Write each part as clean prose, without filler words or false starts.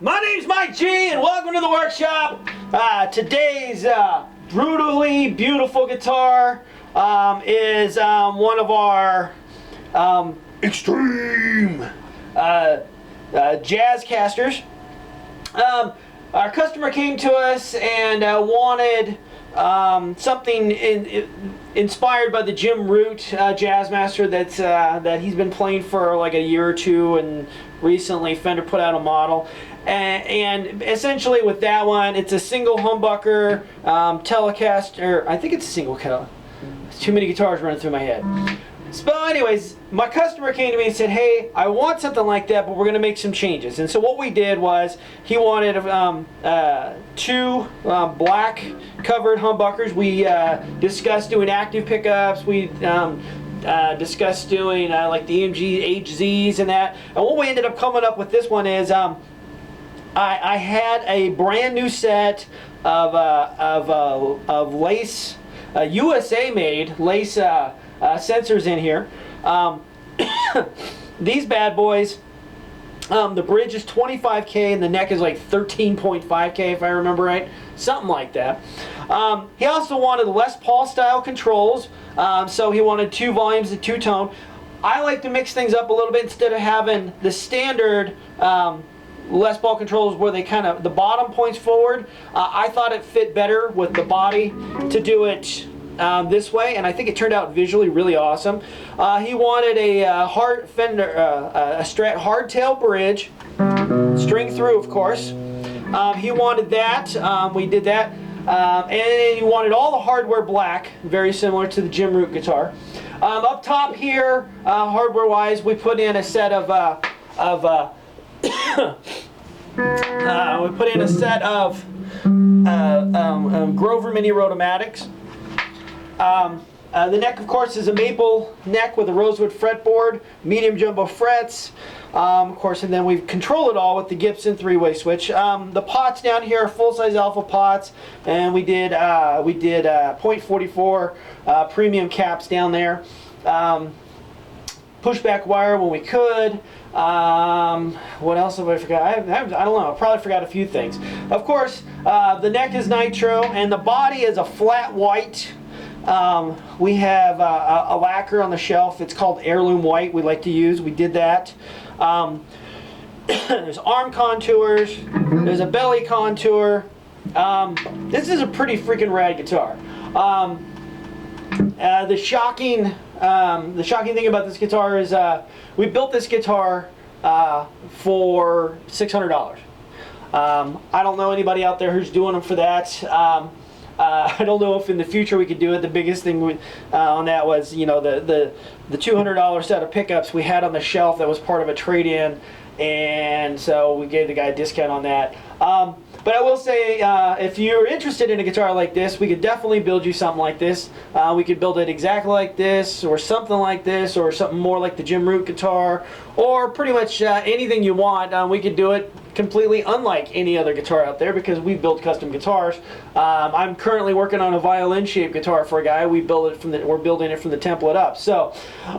My name's Mike G, and welcome to the workshop. Today's brutally beautiful guitar is one of our extreme Jazzcasters. Our customer came to us and wanted something inspired by the Jim Root Jazzmaster that he's been playing for like a year or two, and recently Fender put out a model. And essentially with that one, it's a single humbucker Telecaster. I think it's a single Tele. Too many guitars running through my head. So anyways, my customer came to me and said, hey, I want something like that, but we're going to make some changes. And so what we did was, he wanted two black covered humbuckers. We discussed doing active pickups. We discussed doing like the EMG HZs and that. And what we ended up coming up with this one is, I had a brand new set of lace, USA made lace sensors in here. These bad boys, the bridge is 25K and the neck is like 13.5K if I remember right, something like that. He also wanted Les Paul style controls, so he wanted 2 volumes and 2-tone. I like to mix things up a little bit instead of having the standard Les Paul controls where they kind of, the bottom points forward. I thought it fit better with the body to do it this way, and I think it turned out visually really awesome. He wanted a hard Fender, a Strat hardtail bridge, string through, of course. He wanted that. We did that, and he wanted all the hardware black, very similar to the Jim Root guitar. Up top here, hardware-wise, we put in a set of Grover Mini Rotomatics. The neck, of course, is a maple neck with a rosewood fretboard, medium jumbo frets, of course, and then we control it all with the Gibson 3-way switch. The pots down here are full-size alpha pots, and we did .44 premium caps down there. Pushback wire when we could. What else have I forgot? I don't know. I probably forgot a few things. Of course, the neck is nitro, and the body is a flat white. We have a lacquer on the shelf. It's called Heirloom White. We like to use. We did that. There's arm contours. There's a belly contour. This is a pretty freaking rad guitar. The shocking thing about this guitar is we built this guitar for $600. I don't know anybody out there who's doing them for that. I don't know if in the future we could do it. The biggest thing on that was, you know, the $200 set of pickups we had on the shelf that was part of a trade-in, and so we gave the guy a discount on that. But I will say, if you're interested in a guitar like this, we could definitely build you something like this. We could build it exactly like this, or something like this, or something more like the Jim Root guitar, or pretty much anything you want. We could do it completely unlike any other guitar out there because we build custom guitars. I'm currently working on a violin-shaped guitar for a guy. We're building it from the template up. So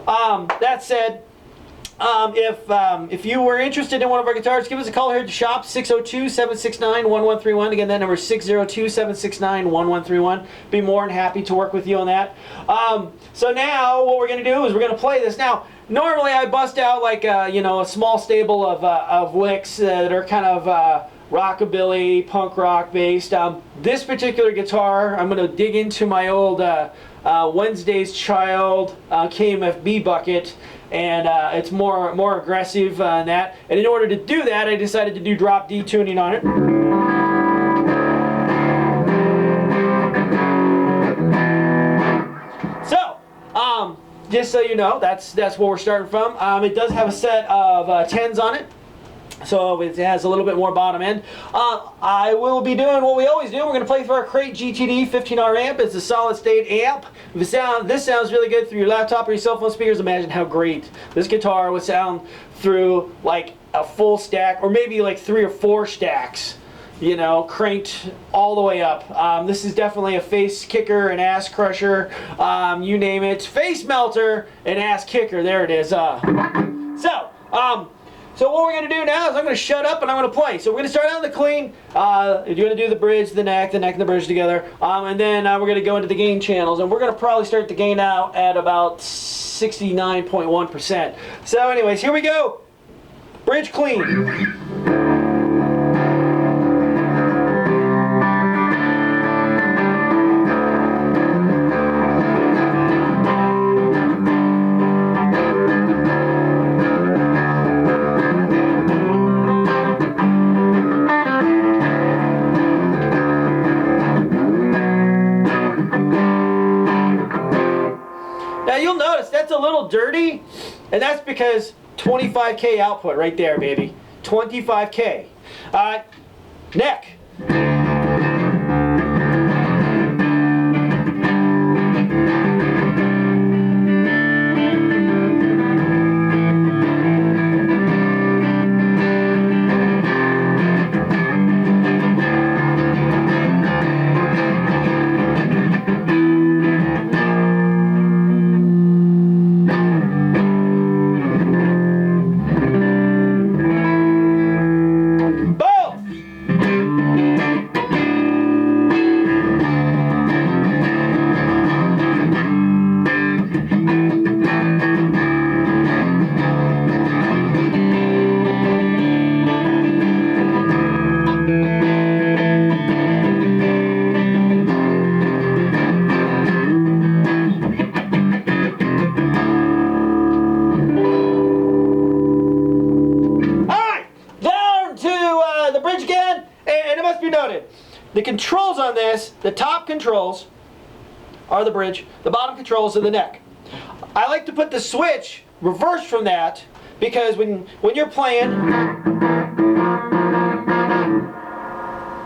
that said, if you were interested in one of our guitars, give us a call here at the shop, 602-769-1131. Again, that number is 602-769-1131. Be more than happy to work with you on that. So now what we're going to do is we're going to play this. Now, normally I bust out like you know, a small stable of licks that are kind of rockabilly, punk rock based. This particular guitar, I'm going to dig into my old Wednesday's Child KMFB bucket, and it's more aggressive than that. And in order to do that, I decided to do drop D tuning on it. So, just so you know, that's what we're starting from. It does have a set of 10s on it, so it has a little bit more bottom end. I will be doing what we always do. We're going to play through our Crate GTD 15R amp. It's a solid state amp. This sounds really good through your laptop or your cell phone speakers. Imagine how great this guitar would sound through like a full stack, or maybe like 3 or 4 stacks, you know, cranked all the way up. This is definitely a face kicker, an ass crusher, you name it. Face melter, an ass kicker. There it is. So what we're going to do now is I'm going to shut up and I'm going to play. So we're going to start out on the clean. You're going to do the bridge, the neck and the bridge together. And then we're going to go into the gain channels. And we're going to probably start the gain out at about 69.1%. So anyways, here we go. Bridge clean. Now you'll notice that's a little dirty, and that's because 25K output right there, baby. 25K. Neck. The controls on this, the top controls are the bridge, the bottom controls are the neck. I like to put the switch reversed from that because when you're playing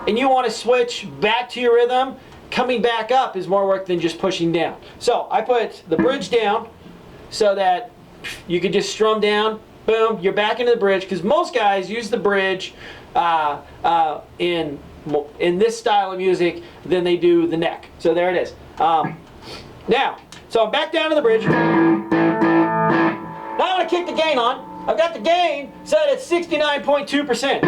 and you want to switch back to your rhythm, coming back up is more work than just pushing down. So I put the bridge down so that you can just strum down, boom, you're back into the bridge, because most guys use the bridge in this style of music than they do the neck. So there it is. Now, so I'm back down to the bridge. Now I'm going to kick the gain on. I've got the gain set at 69.2%.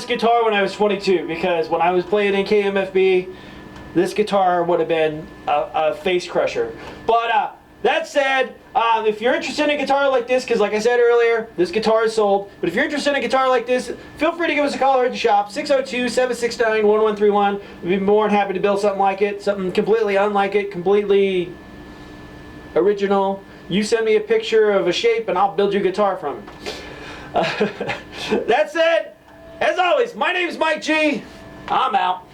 guitar when I was 22 because when I was playing in KMFB, this guitar would have been a face crusher. But that said, if you're interested in a guitar like this, because like I said earlier, this guitar is sold, but if you're interested in a guitar like this, feel free to give us a call here at the shop, 602-769-1131. We'd be more than happy to build something like it, something completely unlike it, completely original. You send me a picture of a shape and I'll build you a guitar from it. That said, as always, my name is Mike G. I'm out.